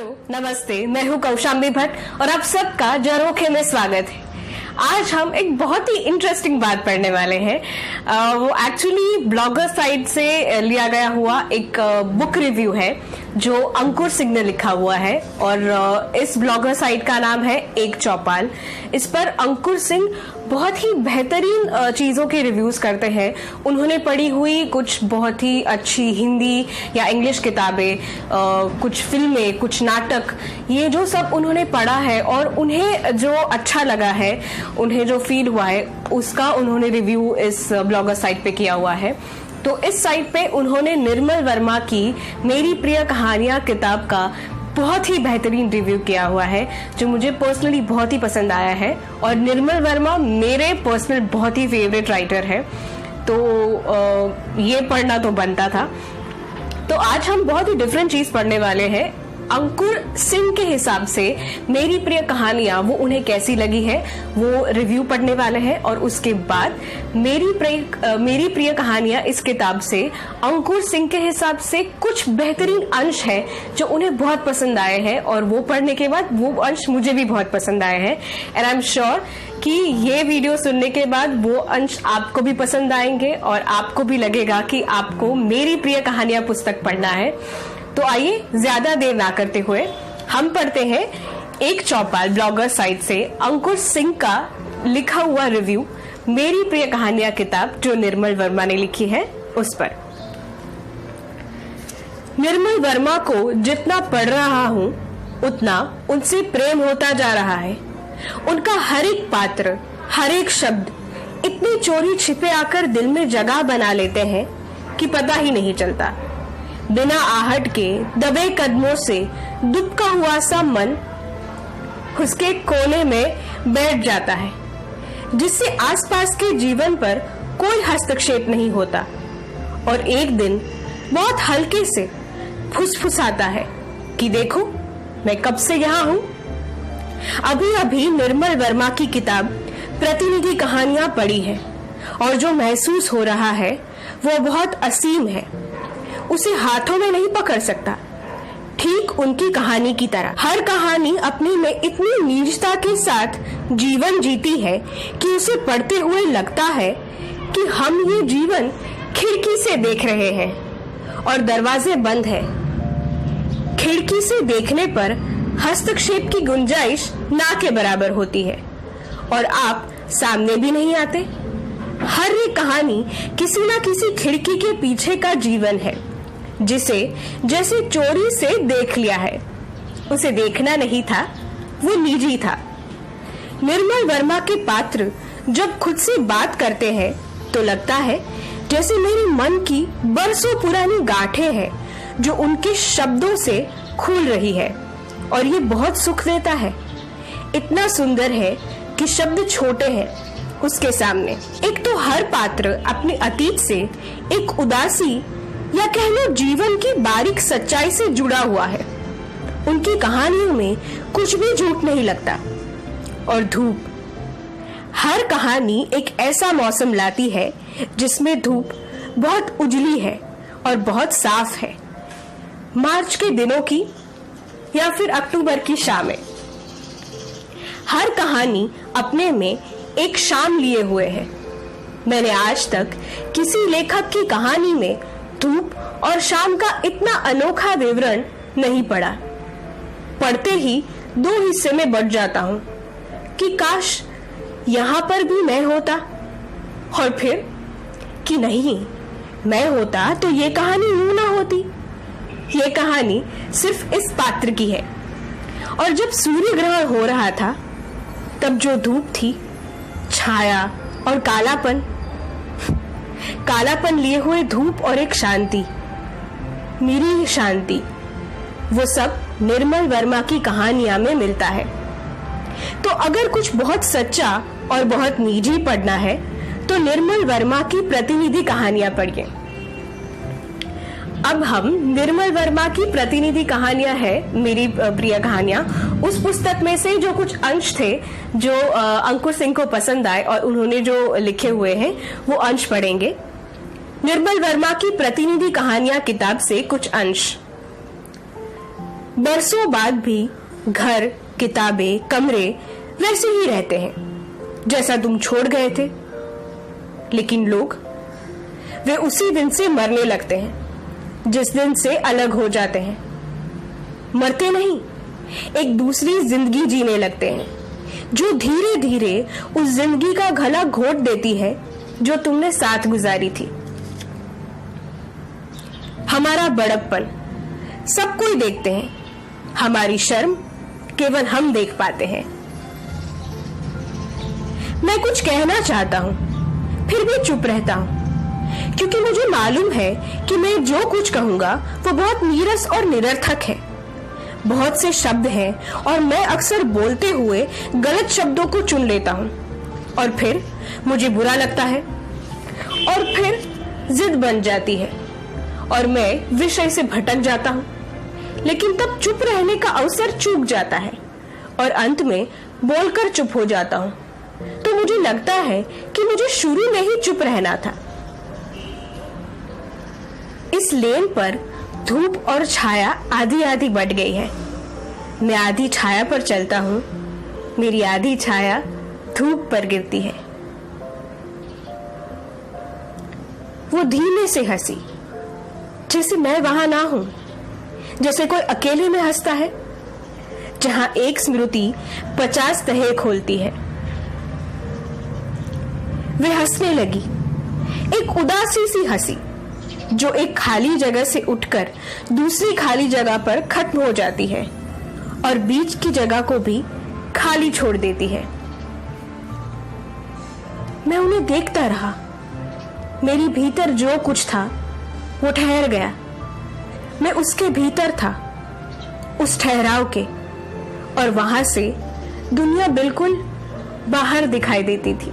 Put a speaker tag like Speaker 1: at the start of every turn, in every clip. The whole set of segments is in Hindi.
Speaker 1: हेलो नमस्ते, मैं हूँ कौशाम्बी भट्ट और आप सबका झरोखे में स्वागत है। आज हम एक बहुत ही इंटरेस्टिंग बात पढ़ने वाले हैं। वो एक्चुअली ब्लॉगर साइट से लिया गया हुआ एक बुक रिव्यू है जो अंकुर सिंह ने लिखा हुआ है और इस ब्लॉगर साइट का नाम है एक चौपाल। इस पर अंकुर सिंह बहुत ही बेहतरीन चीजों के रिव्यूज करते हैं। उन्होंने पढ़ी हुई कुछ बहुत ही अच्छी हिंदी या इंग्लिश किताबें, कुछ फिल्में, कुछ नाटक, ये जो सब उन्होंने पढ़ा है और उन्हें जो अच्छा लगा है, उन्हें जो फील हुआ है, उसका उन्होंने रिव्यू इस ब्लॉगर साइट पे किया हुआ है। तो इस साइट पे उन्होंने निर्मल वर्मा की मेरी प्रिय कहानियां किताब का बहुत ही बेहतरीन रिव्यू किया हुआ है जो मुझे पर्सनली बहुत ही पसंद आया है। और निर्मल वर्मा मेरे पर्सनल बहुत ही फेवरेट राइटर है, तो ये पढ़ना तो बनता था। तो आज हम बहुत ही डिफरेंट चीज पढ़ने वाले हैं। अंकुर सिंह के हिसाब से मेरी प्रिय कहानियां वो उन्हें कैसी लगी है वो रिव्यू पढ़ने वाले हैं और उसके बाद मेरी प्रिय कहानियां इस किताब से अंकुर सिंह के हिसाब से कुछ बेहतरीन अंश है जो उन्हें बहुत पसंद आए हैं और वो पढ़ने के बाद वो अंश मुझे भी बहुत पसंद आए हैं। एंड आई एम श्योर कि ये वीडियो सुनने के बाद वो अंश आपको भी पसंद आएंगे और आपको भी लगेगा कि आपको मेरी प्रिय कहानियां पुस्तक पढ़ना है। तो आइए ज्यादा देर ना करते हुए हम पढ़ते हैं एक चौपाल ब्लॉगर साइट से अंकुर सिंह का लिखा हुआ रिव्यू मेरी प्रिय कहानियां किताब जो निर्मल वर्मा ने लिखी है उस पर। निर्मल वर्मा को जितना पढ़ रहा हूं उतना उनसे प्रेम होता जा रहा है। उनका हर एक पात्र, हर एक शब्द इतने चोरी छिपे आकर दिल में जगह बना लेते हैं कि पता ही नहीं चलता। बिना आहट के दबे कदमों से दुबका हुआ सा मन उसके कोने में बैठ जाता है जिससे आसपास के जीवन पर कोई हस्तक्षेप नहीं होता। और एक दिन बहुत हल्के से फुसफुसाता है कि देखो मैं कब से यहाँ हूँ। अभी अभी निर्मल वर्मा की किताब प्रतिनिधि कहानियां पढ़ी है और जो महसूस हो रहा है वो बहुत असीम है। उसे हाथों में नहीं पकड़ सकता। ठीक उनकी कहानी की तरह हर कहानी अपने में इतनी निजता के साथ जीवन जीती है कि उसे पढ़ते हुए लगता है कि हम ये जीवन खिड़की से देख रहे हैं और दरवाजे बंद है। खिड़की से देखने पर हस्तक्षेप की गुंजाइश ना के बराबर होती है और आप सामने भी नहीं आते। हर एक कहानी किसी न किसी खिड़की के पीछे का जीवन है जिसे जैसे चोरी से देख लिया है। उसे देखना नहीं था, वो निजी था। निर्मल वर्मा के पात्र जब खुद से बात करते हैं तो लगता है जैसे मेरे मन की बरसों पुरानी गांठें हैं जो उनके शब्दों से खुल रही है और ये बहुत सुख देता है। इतना सुंदर है कि शब्द छोटे हैं उसके सामने। एक तो हर पात्र अपने अतीत से एक उदासी या कह लो जीवन की बारीक सच्चाई से जुड़ा हुआ है। उनकी कहानियों में कुछ भी झूठ नहीं लगता। और धूप, हर कहानी एक ऐसा मौसम लाती है जिसमें धूप बहुत उजली है और बहुत साफ है। मार्च के दिनों की या फिर अक्टूबर की शामें। हर कहानी अपने में एक शाम लिए हुए है। मैंने आज तक किसी लेखक की कहानी में धूप और शाम का इतना अनोखा विवरण नहीं पढ़ा। पढ़ते ही दो हिस्से में बट जाता हूँ कि काश यहाँ पर भी मैं होता, और फिर कि नहीं मैं होता तो ये कहानी यूं ना होती। ये कहानी सिर्फ इस पात्र की है। और जब सूर्य ग्रहण हो रहा था तब जो धूप थी, छाया और कालापन लिए हुए धूप और एक शांति, निरीह शांति, वो सब निर्मल वर्मा की कहानियां में मिलता है। तो अगर कुछ बहुत सच्चा और बहुत निजी पढ़ना है तो निर्मल वर्मा की प्रतिनिधि कहानियां पढ़िए। अब हम निर्मल वर्मा की प्रतिनिधि कहानियां है मेरी प्रिय कहानियां, उस पुस्तक में से जो कुछ अंश थे जो अंकुर सिंह को पसंद आए और उन्होंने जो लिखे हुए हैं वो अंश पढ़ेंगे। निर्मल वर्मा की प्रतिनिधि कहानियां किताब से कुछ अंश। बरसों बाद भी घर, किताबें, कमरे वैसे ही रहते हैं जैसा तुम छोड़ गए थे। लेकिन लोग, वे उसी दिन से मरने लगते हैं जिस दिन से अलग हो जाते हैं। मरते नहीं, एक दूसरी जिंदगी जीने लगते हैं जो धीरे धीरे उस जिंदगी का गला घोट देती है जो तुमने साथ गुजारी थी। हमारा बड़प्पन सब कोई देखते हैं, हमारी शर्म केवल हम देख पाते हैं। मैं कुछ कहना चाहता हूं, फिर भी चुप रहता हूं, क्योंकि मुझे मालूम है कि मैं जो कुछ कहूंगा वो बहुत नीरस और निरर्थक है। बहुत से शब्द हैं और मैं अक्सर बोलते हुए गलत शब्दों को चुन लेता हूं और फिर मुझे बुरा लगता है और फिर जिद बन जाती है और मैं विषय से भटक जाता हूं। लेकिन तब चुप रहने का अवसर चूक जाता है और अंत में बोलकर चुप हो जाता हूं। तो मुझे लगता है कि मुझे शुरू में ही चुप रहना था। इस लेन पर धूप और छाया आधी आधी बट गई है। मैं आधी छाया पर चलता हूं, मेरी आधी छाया धूप पर गिरती है। वो धीमे से हंसी, जैसे मैं वहां ना हूं, जैसे कोई अकेले में हंसता है, जहां एक स्मृति 50 तहे खोलती है। वे हंसने लगी, एक उदासी सी हंसी जो एक खाली जगह से उठकर दूसरी खाली जगह पर खत्म हो जाती है और बीच की जगह को भी खाली छोड़ देती है। मैं उन्हें देखता रहा। मेरी भीतर जो कुछ था वो ठहर गया। मैं उसके भीतर था, उस ठहराव के, और वहां से दुनिया बिल्कुल बाहर दिखाई देती थी।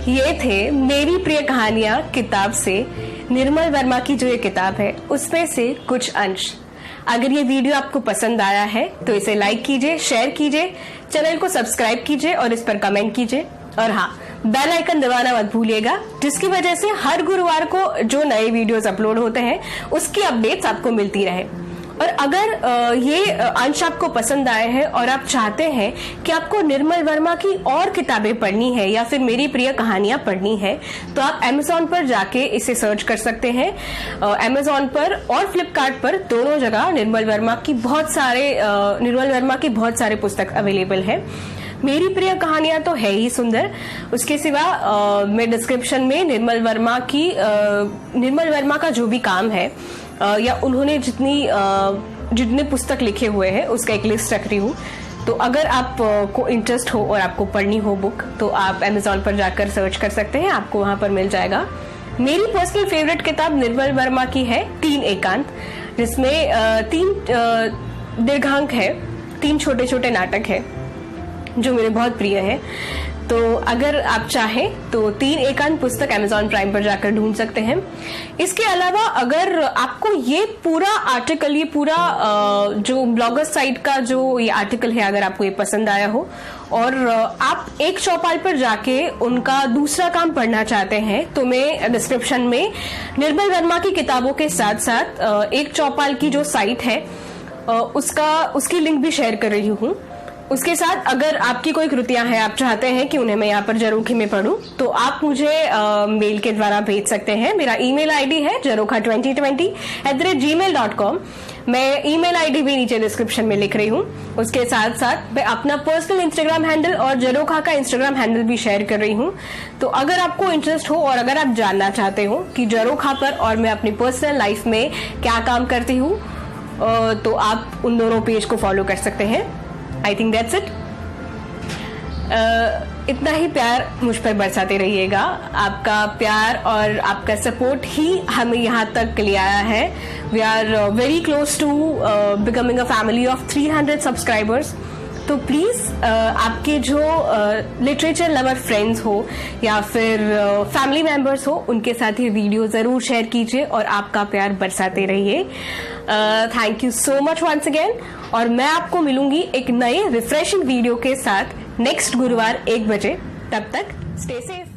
Speaker 1: ये थे मेरी प्रिय कहानियां किताब से, निर्मल वर्मा की जो ये किताब है उसमें से कुछ अंश। अगर ये वीडियो आपको पसंद आया है तो इसे लाइक कीजिए, शेयर कीजिए, चैनल को सब्सक्राइब कीजिए और इस पर कमेंट कीजिए। और हाँ, बेल आइकन दबाना मत भूलिएगा, जिसकी वजह से हर गुरुवार को जो नए वीडियोस अपलोड होते हैं उसकी अपडेट्स आपको मिलती रहे। और अगर ये अंश आपको पसंद आए हैं और आप चाहते हैं कि आपको निर्मल वर्मा की और किताबें पढ़नी है या फिर मेरी प्रिय कहानियां पढ़नी है, तो आप Amazon पर जाके इसे सर्च कर सकते हैं। Amazon पर और फ्लिपकार्ट पर दोनों जगह निर्मल वर्मा की बहुत सारे पुस्तक अवेलेबल है। मेरी प्रिय कहानियां तो है ही सुंदर, उसके सिवा मैं डिस्क्रिप्शन में निर्मल वर्मा का जो भी काम है या उन्होंने जितने पुस्तक लिखे हुए हैं उसका एक लिस्ट रख रही हूँ। तो अगर आप को इंटरेस्ट हो और आपको पढ़नी हो बुक, तो आप Amazon पर जाकर सर्च कर सकते हैं, आपको वहां पर मिल जाएगा। मेरी पर्सनल फेवरेट किताब निर्मल वर्मा की है 3 एकांत, जिसमें 3 दीर्घांक है, 3 छोटे छोटे नाटक है जो मेरे बहुत प्रिय है। तो अगर आप चाहें तो 3 एकांत पुस्तक Amazon प्राइम पर जाकर ढूंढ सकते हैं। इसके अलावा अगर आपको ये पूरा आर्टिकल, ये पूरा जो ब्लॉगर साइट का जो ये आर्टिकल है, अगर आपको ये पसंद आया हो और आप एक चौपाल पर जाके उनका दूसरा काम पढ़ना चाहते हैं, तो मैं डिस्क्रिप्शन में निर्मल वर्मा की किताबों के साथ साथ एक चौपाल की जो साइट है उसकी लिंक भी शेयर कर रही हूँ। उसके साथ अगर आपकी कोई कृतियां हैं, आप चाहते हैं कि उन्हें मैं यहाँ पर जरोखी में पढूं, तो आप मुझे मेल के द्वारा भेज सकते हैं। मेरा ईमेल आईडी है jarokha2020@gmail.com। मैं ईमेल आईडी भी नीचे डिस्क्रिप्शन में लिख रही हूँ। उसके साथ साथ मैं अपना पर्सनल इंस्टाग्राम हैंडल और जरोखा का इंस्टाग्राम हैंडल भी शेयर कर रही हूँ। तो अगर आपको इंटरेस्ट हो और अगर आप जानना चाहते हो कि जरोखा पर और मैं अपनी पर्सनल लाइफ में क्या काम करती हूँ, तो आप उन दोनों पेज को फॉलो कर सकते हैं। I think that's it. इतना ही प्यार मुझ पर बरसाते रहिएगा। आपका प्यार और आपका सपोर्ट ही हमें यहाँ तक ले आया है। We are very close to becoming a family of 300 subscribers. तो प्लीज आपके जो लिटरेचर लवर फ्रेंड्स हो या फिर फैमिली मेंबर्स हो, उनके साथ ये वीडियो जरूर शेयर कीजिए और आपका प्यार बरसाते रहिए। Thank you so much once again, और मैं आपको मिलूंगी एक नए रिफ्रेशिंग वीडियो के साथ नेक्स्ट गुरुवार 1 बजे। तब तक स्टे सेफ।